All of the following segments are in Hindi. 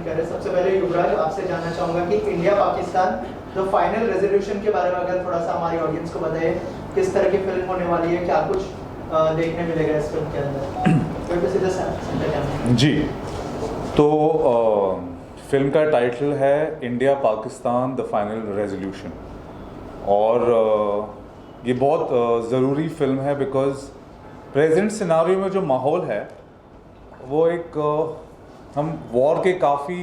कर रहे हैं। सबसे पहले युवराज आपसे जानना चाहूँगा कि India Pakistan the final resolution के बारे में अगर थोड़ा सा हमारी ऑडियंस को बताइए, किस तरह की फिल्म होने वाली है, क्या कुछ देखने मिलेगा इस फिल्म के अंदर? जी, तो फिल्म का टाइटल है India Pakistan the final resolution, और ये बहुत ज़रूरी फिल्म है बिकॉज़ प्रेजेंट सिनारियो में जो माहौल है वो एक हम वॉर के काफ़ी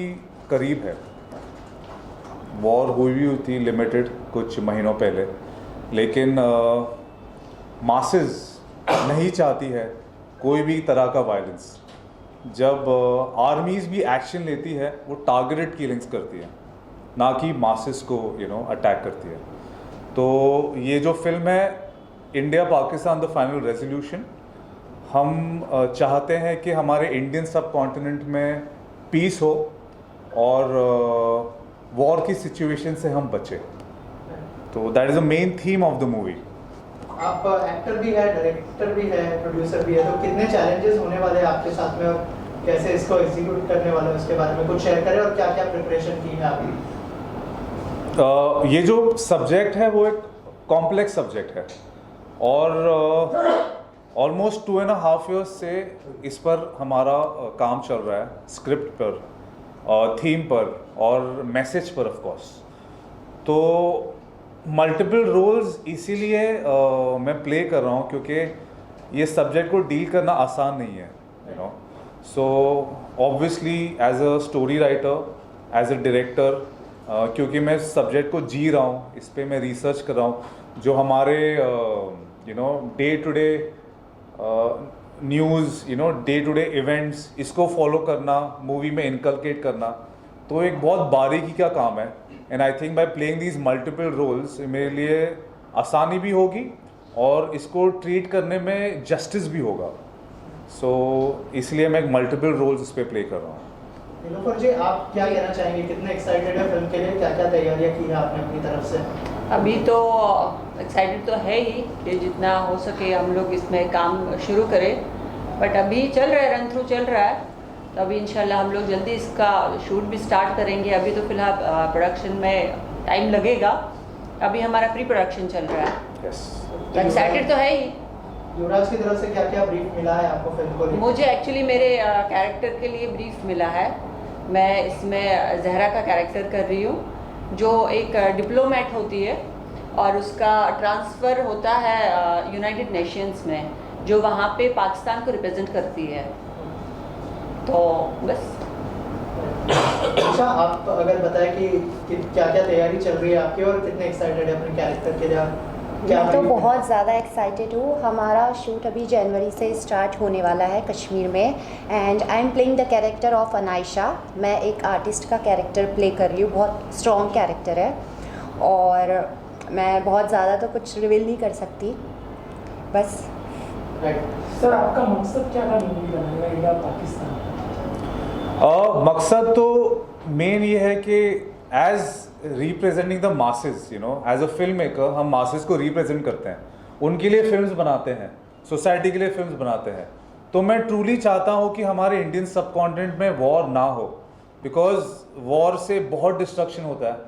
करीब है। वॉर हुई थी लिमिटेड कुछ महीनों पहले, लेकिन मासेस नहीं चाहती है कोई भी तरह का वायलेंस। जब आर्मीज़ भी एक्शन लेती है वो टारगेटेड किलिंग्स करती है, ना कि मासेस को अटैक करती है। तो ये जो फिल्म है India Pakistan the final resolution, हम चाहते हैं कि हमारे इंडियन सब कॉन्टिनेंट में पीस हो और वॉर की सिचुएशन से हम बचें। तो that is the main theme of the movie. आप एक्टर भी है, डायरेक्टर भी है, प्रोड्यूसर भी है, तो कितने चैलेंजेस होने वाले हैं आपके साथ में और कैसे इसको एग्जीक्यूट करने वाले हैं उसके बारे में कुछ शेयर करें, और क्या क्या प्रिपरेशन की है आपकी? ये जो सब्जेक्ट है वो एक कॉम्प्लेक्स सब्जेक्ट है और ऑलमोस्ट 2.5 years से इस पर हमारा काम चल रहा है, स्क्रिप्ट पर, थीम पर और मैसेज पर ऑफ कोर्स। तो मल्टीपल रोल्स इसीलिए मैं प्ले कर रहा हूँ क्योंकि ये सब्जेक्ट को डील करना आसान नहीं है, so obviously as a story writer, as a director, क्योंकि मैं सब्जेक्ट को जी रहा हूँ, इस पे मैं रिसर्च कर रहा हूँ, जो हमारे day to day news, day to day events, इसको फॉलो करना, मूवी में इनकलकेट करना, तो एक बहुत बारीकी का काम है। And I think by playing these multiple roles मेरे लिए आसानी भी होगी और इसको ट्रीट करने में जस्टिस भी होगा। सो इसलिए मैं मल्टीपल रोल्स इस पर प्ले कर रहा हूँ। नीलोफर जी, आप क्या कहना चाहेंगे, कितने एक्साइटेड है फिल्म के लिए, क्या क्या तैयारियां की है आपने अपनी तरफ से? अभी तो एक्साइटेड तो है ही कि जितना हो सके हम लोग इसमें काम शुरू करें, बट अभी चल रहा है, रन थ्रू चल रहा है, तो अभी इंशाल्लाह हम लोग जल्दी इसका शूट भी स्टार्ट करेंगे। अभी तो फिलहाल प्रोडक्शन में टाइम लगेगा, अभी हमारा प्री प्रोडक्शन चल रहा है। तो एक्साइटेड तो है ही। युवराज की तरफ से क्या क्या ब्रीफ मिला है आपको फिल्म को? मुझे एक्चुअली मेरे कैरेक्टर के लिए ब्रीफ मिला है। मैं इसमें जहरा का कैरेक्टर कर रही हूँ, जो एक डिप्लोमेट होती है और उसका ट्रांसफ़र होता है यूनाइटेड नेशंस में, जो वहाँ पे पाकिस्तान को रिप्रेजेंट करती है। तो बस। अच्छा, आप अगर बताएं कि क्या क्या तैयारी चल रही है आपकी और कितने एक्साइटेड है अपने कैरेक्टर के लिए? मैं तो बहुत ज़्यादा एक्साइटेड हूँ। हमारा शूट अभी जनवरी से स्टार्ट होने वाला है कश्मीर में, and I am playing the character of Anaysha. मैं एक आर्टिस्ट का कैरेक्टर प्ले कर रही हूँ, बहुत स्ट्रॉन्ग कैरेक्टर है, और मैं बहुत ज़्यादा तो कुछ रिवील नहीं कर सकती, बस। सर, आपका मकसद क्या था मूवी बनाने का इंडिया पाकिस्तान? मकसद तो मेन ये है कि as representing the masses, as a film maker हम मासेस को रिप्रेजेंट करते हैं, उनके लिए फिल्म्स बनाते हैं, सोसाइटी के लिए फिल्म्स बनाते हैं। तो मैं ट्रूली चाहता हूँ कि हमारे इंडियन सब कॉन्टिनेंट में वॉर ना हो, बिकॉज वॉर से बहुत डिस्ट्रक्शन होता है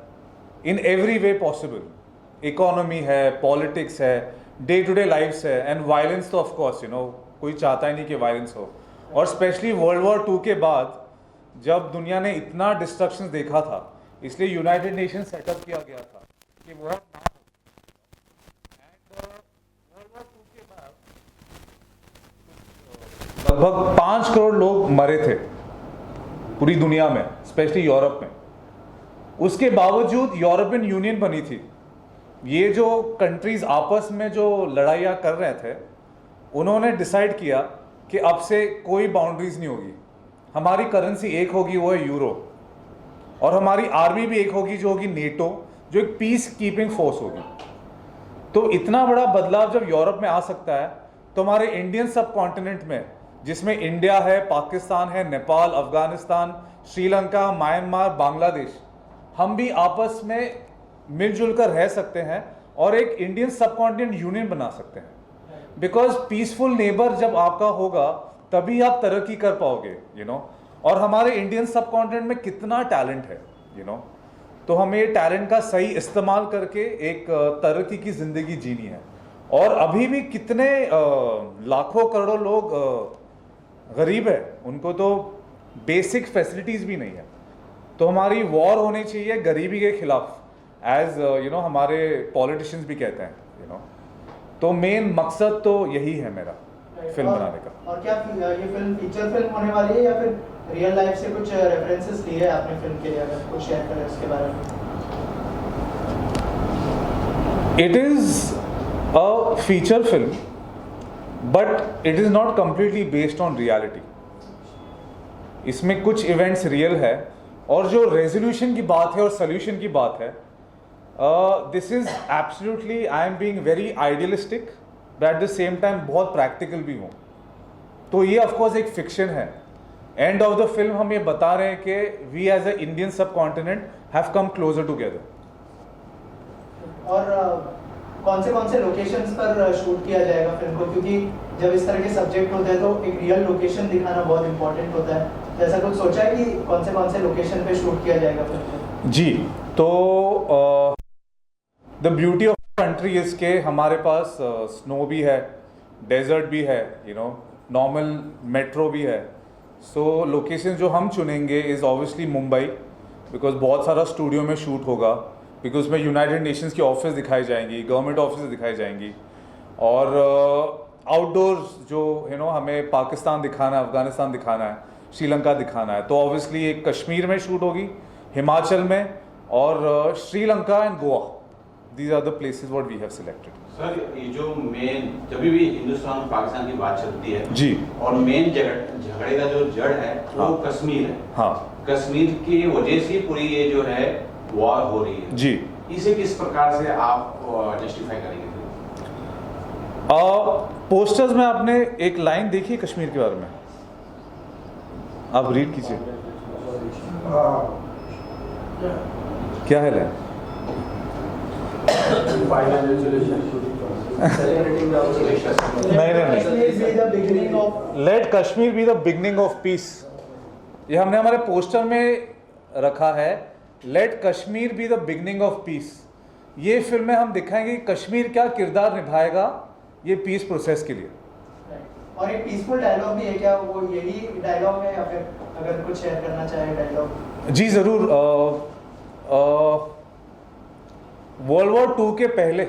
in every way possible. Economy है, पॉलिटिक्स है, डे टू डे लाइफ्स है, एंड वायलेंस तो ऑफ कोर्स कोई चाहता ही नहीं कि वायलेंस हो। और स्पेशली World War II के बाद जब दुनिया ने इतना डिस्ट्रक्शन देखा था, इसलिए यूनाइटेड नेशन सेटअप किया गया था कि वॉर ना हो। एंड World War II के बाद लगभग 5 करोड़ लोग मरे थे पूरी दुनिया में, स्पेशली यूरोप में। उसके बावजूद यूरोपियन यूनियन बनी थी। ये जो कंट्रीज आपस में जो लड़ाइयाँ कर रहे थे, उन्होंने डिसाइड किया कि अब से कोई बाउंड्रीज नहीं होगी, हमारी करेंसी एक होगी, वो है यूरो, और हमारी आर्मी भी एक होगी, जो होगी नेटो, जो एक पीस कीपिंग फोर्स होगी। तो इतना बड़ा बदलाव जब यूरोप में आ सकता है, तो हमारे इंडियन सब कॉन्टिनेंट में, जिसमें इंडिया है, पाकिस्तान है, नेपाल, अफगानिस्तान, श्रीलंका, म्यांमार, बांग्लादेश, हम भी आपस में मिलजुल कर रह सकते हैं और एक इंडियन सब कॉन्टिनेंट यूनियन बना सकते हैं। बिकॉज पीसफुल नेबर जब आपका होगा तभी आप तरक्की कर पाओगे, और हमारे इंडियन सब कॉन्टिनेंट में कितना टैलेंट है, यू नो। तो हमें टैलेंट का सही इस्तेमाल करके एक तरक्की की ज़िंदगी जीनी है। और अभी भी कितने लाखों करोड़ों लोग गरीब है, उनको तो बेसिक फैसिलिटीज़ भी नहीं है। तो हमारी वॉर होनी चाहिए गरीबी के खिलाफ, एज यू नो हमारे पॉलिटिशियंस भी कहते हैं, यू नो। तो मेन मकसद तो यही है मेरा फिल्म बनाने का। और क्या ये फिल्म फीचर फिल्म होने वाली है या फिर रियल लाइफ से कुछ रेफरेंसेस लिए हैं आपने फिल्म के लिए, अगर कुछ शेयर करें उसके बारे में? It is a feature film, but it is not completely based on reality. इसमें कुछ इवेंट्स रियल है, और जो रेजोल्यूशन की बात है और सोल्यूशन की बात है, this is absolutely, I am being very idealistic, but at the same time बहुत प्रैक्टिकल भी हूँ। तो ये ऑफकोर्स एक फिक्शन है। एंड ऑफ द फिल्म हम ये बता रहे हैं कि वी एज अ इंडियन सब continent have come closer together. और कौन से लोकेशंस पर शूट किया जाएगा फिल्म को, क्योंकि जब इस तरह के सब्जेक्ट होते हैं तो एक रियल लोकेशन दिखाना बहुत इंपॉर्टेंट होता है। तो ऐसा कुछ सोचा है कि कौन से लोकेशन पे शूट किया जाएगा फिल्म को? जी, तो the beauty of country is के हमारे पास स्नो भी है, डेजर्ट भी है, यू नो, नॉर्मल मेट्रो भी है। सो लोकेशन जो हम चुनेंगे इज़ ऑब्वियसली मुंबई, बिकॉज बहुत सारा स्टूडियो में शूट होगा, बिकॉज उसमें यूनाइटेड नेशंस की ऑफिस दिखाई जाएंगी, गवर्नमेंट ऑफिस दिखाई जाएंगी, और आउटडोर्स जो यू नो हमें पाकिस्तान दिखाना है, अफगानिस्तान दिखाना है, श्रीलंका दिखाना है, तो ऑब्वियसली एक कश्मीर में शूट होगी, हिमाचल में, और Sri Lanka and Goa. These are the places what we have selected. Sir, ये जो मेन जब भी हिंदुस्तान और पाकिस्तान की बात चलती है जी, और मेन झगड़े का जो जड़ है वो हाँ। कश्मीर है। हाँ कश्मीर की वजह से पूरी ये जो है वॉर हो रही है जी। इसे किस प्रकार से आप जस्टिफाई करेंगे? पोस्टर्स में आपने एक लाइन देखी है कश्मीर के बारे में, आप रीड कीजिए। क्या है लाइन? नहीं, let Kashmir be the beginning of peace. ये हमने हमारे पोस्टर में रखा है, let Kashmir be the beginning of peace. ये फिल्म में हम दिखाएंगे कि कश्मीर क्या किरदार निभाएगा ये पीस प्रोसेस के लिए। और एक पीसफुल डायलॉग भी है क्या, वो यही डायलॉग है या फिर अगर कुछ शेयर करना चाहे डायलॉग? जी ज़रूर। वर्ल्ड वॉर 2 के पहले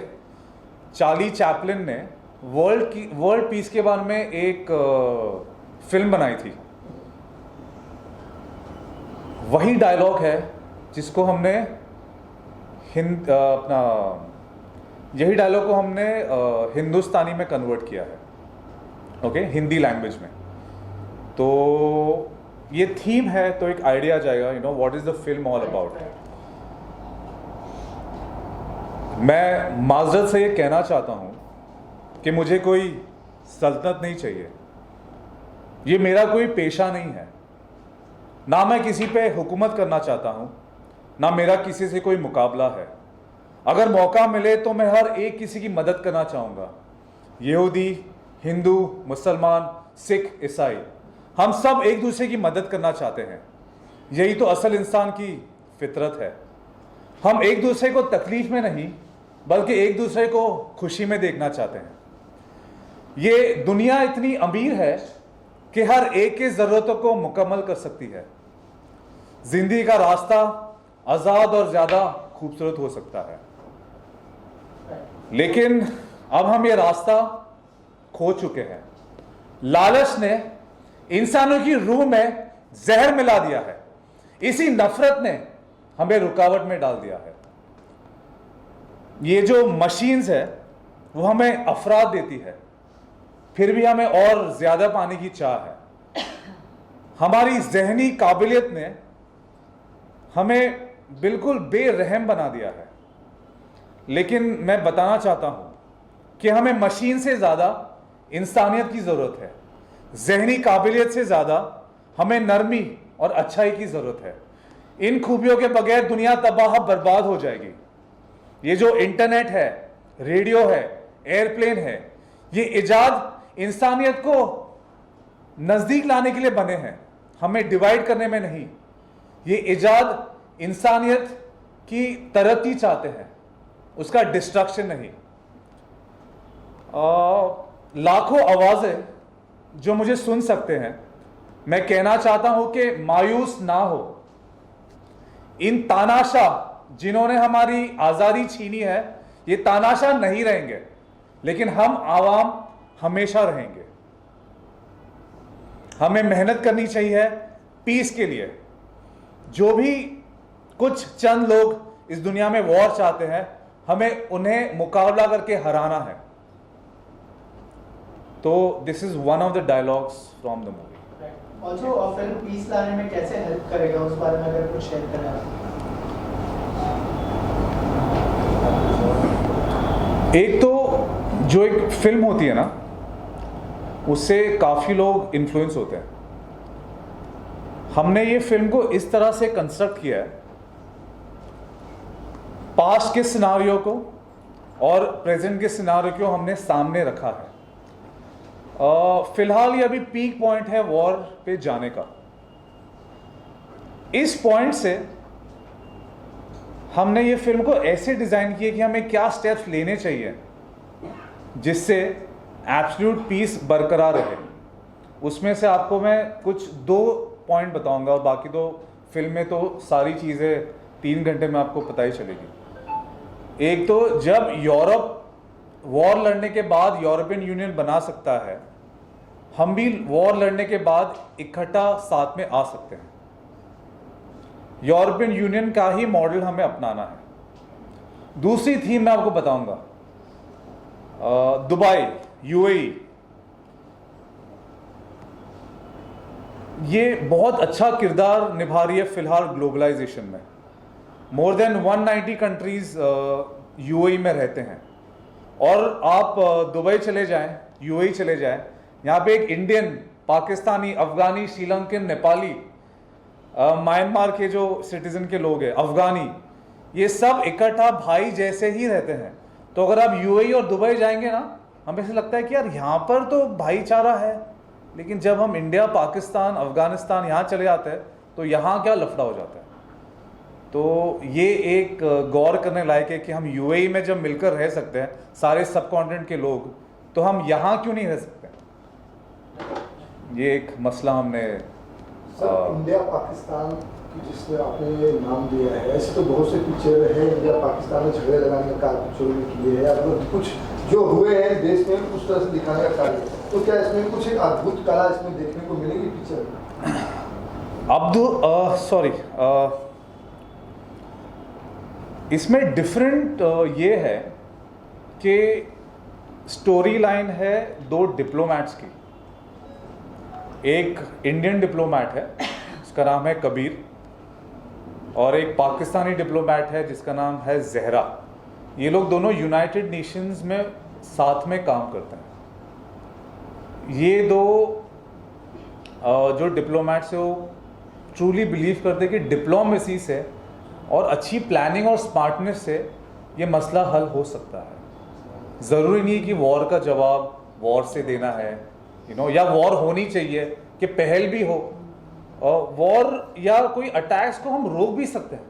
चार्ली चैपलिन ने वर्ल्ड पीस के बारे में एक फिल्म बनाई थी। वही डायलॉग है जिसको हमने यही डायलॉग को हमने हिंदुस्तानी में कन्वर्ट किया है, ओके, हिंदी लैंग्वेज में। तो ये थीम है तो एक आइडिया आ जाएगा, you know, what is the film all about. मैं माजरत से ये कहना चाहता हूँ कि मुझे कोई सल्तनत नहीं चाहिए, ये मेरा कोई पेशा नहीं है, ना मैं किसी पे हुकूमत करना चाहता हूँ, ना मेरा किसी से कोई मुकाबला है। अगर मौका मिले तो मैं हर एक किसी की मदद करना चाहूँगा, यहूदी, हिंदू, मुसलमान, सिख, ईसाई, हम सब एक दूसरे की मदद करना चाहते हैं। यही तो असल इंसान की फितरत है। हम एक दूसरे को तकलीफ में नहीं बल्कि एक दूसरे को खुशी में देखना चाहते हैं। ये दुनिया इतनी अमीर है कि हर एक की ज़रूरतों को मुकम्मल कर सकती है। जिंदगी का रास्ता आज़ाद और ज़्यादा खूबसूरत हो सकता है, लेकिन अब हम ये रास्ता खो चुके हैं। लालच ने इंसानों की रूह में जहर मिला दिया है, इसी नफरत ने हमें रुकावट में डाल दिया है। ये जो मशीन्स है वो हमें अफराद देती है, फिर भी हमें और ज़्यादा पाने की चाह है। हमारी जहनी काबिलियत ने हमें बिल्कुल बेरहम बना दिया है। लेकिन मैं बताना चाहता हूँ कि हमें मशीन से ज़्यादा इंसानियत की ज़रूरत है। जहनी काबिलियत से ज़्यादा हमें नरमी और अच्छाई की ज़रूरत है। इन खूबियों के बगैर दुनिया तबाह बर्बाद हो जाएगी। ये जो इंटरनेट है, रेडियो है, एयरप्लेन है, ये इजाद इंसानियत को नज़दीक लाने के लिए बने हैं। हमें डिवाइड करने में नहीं, ये इजाद इंसानियत की तरक्की चाहते हैं, उसका डिस्ट्रक्शन नहीं। लाखों आवाज़ें जो मुझे सुन सकते हैं, मैं कहना चाहता हूं कि मायूस ना हो। इन तानाशाह जिन्होंने हमारी आज़ादी छीनी है, ये तानाशाह नहीं रहेंगे, लेकिन हम आवाम हमेशा रहेंगे। हमें मेहनत करनी चाहिए पीस के लिए। जो भी कुछ चंद लोग इस दुनिया में वॉर चाहते हैं, हमें उन्हें मुकाबला करके हराना है। तो this is one of the dialogues from the movie. Also film peace लाने में कैसे हेल्प करेगा, उस बारे में अगर कुछ शेयर करें आप। एक तो जो एक फिल्म होती है ना, उससे काफ़ी लोग इन्फ्लुएंस होते हैं। हमने ये फिल्म को इस तरह से कंस्ट्रक्ट किया है, पास्ट के सिनारियो को और प्रेजेंट के सिनारियो को हमने सामने रखा है। फिलहाल ये अभी पीक पॉइंट है वॉर पे जाने का। इस पॉइंट से हमने ये फिल्म को ऐसे डिज़ाइन किया कि हमें क्या स्टेप्स लेने चाहिए जिससे एब्सोल्यूट पीस बरकरार रहे। उसमें से आपको मैं कुछ 2 पॉइंट बताऊंगा, और बाकी तो फिल्म में तो सारी चीज़ें 3 घंटे में आपको पता ही चलेगी। एक तो जब यूरोप वॉर लड़ने के बाद यूरोपियन यूनियन बना सकता है, हम भी वॉर लड़ने के बाद इकट्ठा साथ में आ सकते हैं। यूरोपियन यूनियन का ही मॉडल हमें अपनाना है। दूसरी थीम मैं आपको बताऊंगा, दुबई, यूएई। ये बहुत अच्छा किरदार निभा रही है फिलहाल ग्लोबलाइजेशन में। मोर देन 190 कंट्रीज यूएई में रहते हैं, और आप दुबई चले जाएं, यूएई चले जाएं, यहाँ पे एक इंडियन, पाकिस्तानी, अफगानी, श्रीलंकन, नेपाली, म्यांमार के जो सिटीजन के लोग हैं, अफगानी, ये सब इकट्ठा भाई जैसे ही रहते हैं। तो अगर आप यूएई और दुबई जाएंगे ना, हमें ऐसे लगता है कि यार यहाँ पर तो भाईचारा है, लेकिन जब हम इंडिया, पाकिस्तान, अफगानिस्तान यहाँ चले जाते हैं तो यहाँ क्या लफड़ा हो जाता है। तो ये एक गौर करने लायक है कि हम यूएई में जब मिलकर रह सकते हैं सारे सब कॉन्टिनेंट के लोग, तो हम यहाँ क्यों नहीं रह सकते। ये एक मसला हमने इंडिया पाकिस्तान की जिसमें आपने ये नाम दिया है, ऐसे तो बहुत से पिक्चर है इंडिया पाकिस्तान में झगड़े लगाने का कार्य किए हैं, अगर कुछ जो हुए हैं देश में उस तरह से दिखाने का कार्य, तो क्या इसमें कुछ एक अद्भुत कला इसमें देखने को मिलेगी पिक्चर में? इसमें डिफरेंट ये है कि स्टोरी लाइन है 2 डिप्लोमैट्स की। एक इंडियन डिप्लोमैट है जिसका नाम है कबीर, और एक पाकिस्तानी डिप्लोमैट है जिसका नाम है जहरा। ये लोग दोनों यूनाइटेड नेशंस में साथ में काम करते हैं। ये 2 जो डिप्लोमैट्स है वो ट्रूली बिलीव करते हैं कि डिप्लोमेसी से और अच्छी प्लानिंग और स्मार्टनेस से ये मसला हल हो सकता है। ज़रूरी नहीं कि वॉर का जवाब वॉर से देना है, या वॉर होनी चाहिए कि पहल भी हो। वॉर या कोई अटैक्स को हम रोक भी सकते हैं।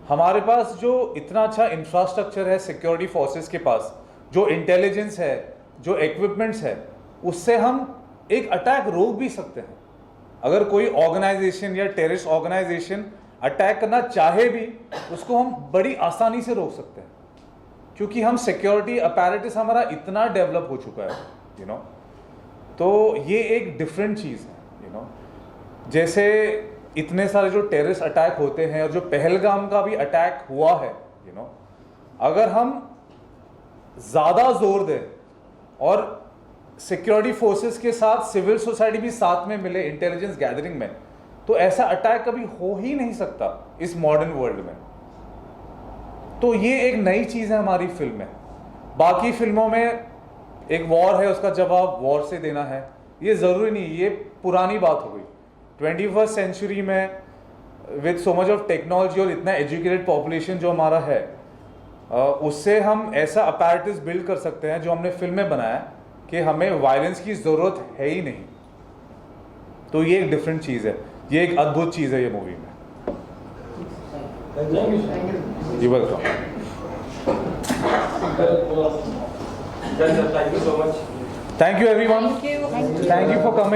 हमारे पास जो इतना अच्छा इंफ्रास्ट्रक्चर है सिक्योरिटी फोर्सेस के पास, जो इंटेलिजेंस है, जो इक्विपमेंट्स है, उससे हम एक अटैक रोक भी सकते हैं। अगर कोई ऑर्गेनाइजेशन या टेररिस्ट ऑर्गेनाइजेशन अटैक करना चाहे भी, उसको हम बड़ी आसानी से रोक सकते हैं, क्योंकि हम सिक्योरिटी अपैरेटस हमारा इतना डेवलप हो चुका है। तो ये एक डिफरेंट चीज़ है। जैसे इतने सारे जो टेररिस्ट अटैक होते हैं, और जो पहलगाम का भी अटैक हुआ है, अगर हम ज़्यादा जोर दें और सिक्योरिटी फोर्सेस के साथ सिविल सोसाइटी भी साथ में मिले इंटेलिजेंस गैदरिंग में, तो ऐसा अटैक कभी हो ही नहीं सकता इस मॉडर्न वर्ल्ड में। तो ये एक नई चीज़ है हमारी फिल्म में। बाकी फिल्मों में एक वॉर है, उसका जवाब वॉर से देना है, ये ज़रूरी नहीं, ये पुरानी बात हो गई। 21st सेंचुरी में with so much of technology और इतना एजुकेटेड पॉपुलेशन जो हमारा है, उससे हम ऐसा अपैरेटस बिल्ड कर सकते हैं जो हमने फिल्म में बनाया कि हमें वायलेंस की ज़रूरत है ही नहीं। तो ये एक डिफरेंट चीज़ है, ये एक अद्भुत चीज़ है ये मूवी में। जी welcome. Thank you so much. Thank you everyone. Thank you. Thank you for coming.